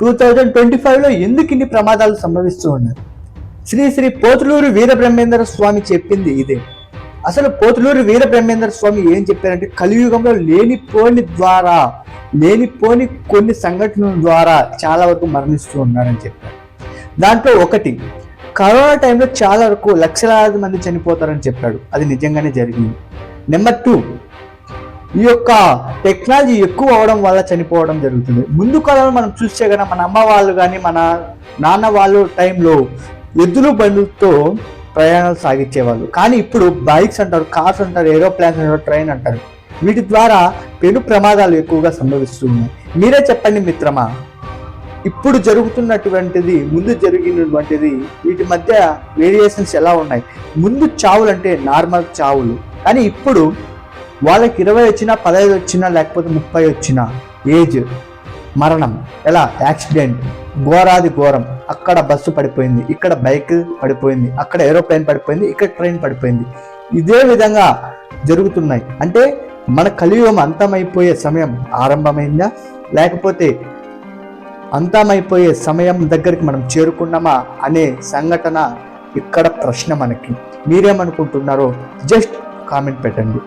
2025లో ఎందుకు ఇన్ని ప్రమాదాలు సంభవిస్తూ ఉన్నాయి? శ్రీ శ్రీ పోతులూరు వీరబ్రహ్మేంద్ర స్వామి చెప్పింది ఇదే. అసలు పోతులూరు వీరబ్రహ్మేంద్ర స్వామి ఏం చెప్పారంటే, కలియుగంలో లేనిపోని కొన్ని సంఘటనల ద్వారా చాలా వరకు మరణిస్తూ ఉన్నారని చెప్పారు. దాంట్లో ఒకటి, కరోనా టైంలో చాలా వరకు లక్షలాది మంది చనిపోతారని చెప్పాడు. అది నిజంగానే జరిగింది. నెంబర్ 2, ఈ యొక్క టెక్నాలజీ ఎక్కువ అవడం వల్ల చనిపోవడం జరుగుతుంది. ముందు కాలంలో మనం చూస్తే కనుక మన అమ్మ వాళ్ళు కానీ మన నాన్న వాళ్ళు టైంలో ఎద్దులు బండులతో ప్రయాణాలు సాగించేవాళ్ళు. కానీ ఇప్పుడు బైక్స్ అంటారు, కార్స్ అంటారు, ఏరోప్లేన్స్ అంటారు, ట్రైన్ అంటారు. వీటి ద్వారా పెను ప్రమాదాలు ఎక్కువగా సంభవిస్తూ ఉన్నాయి. మీరే చెప్పండి మిత్రమా, ఇప్పుడు జరుగుతున్నటువంటిది ముందు జరిగినటువంటిది వీటి మధ్య వేరియేషన్స్ ఎలా ఉన్నాయి? ముందు చావులు అంటే నార్మల్ చావులు, కానీ ఇప్పుడు వాళ్ళకి 20 వచ్చినా 15 వచ్చినా లేకపోతే 30 వచ్చినా ఏజ్ మరణం. ఎలా? యాక్సిడెంట్, ఘోరాది ఘోరం. అక్కడ బస్సు పడిపోయింది, ఇక్కడ బైక్ పడిపోయింది, అక్కడ ఏరోప్లేన్ పడిపోయింది, ఇక్కడ ట్రైన్ పడిపోయింది. ఇదే విధంగా జరుగుతున్నాయి. అంటే మన కలియుగం అంతమైపోయే సమయం ఆరంభమైందా, లేకపోతే అంతమైపోయే సమయం దగ్గరికి మనం చేరుకున్నామా అనే సంఘటన ఇక్కడ ప్రశ్న మనకి. మీరేమనుకుంటున్నారో జస్ట్ కామెంట్ పెట్టండి.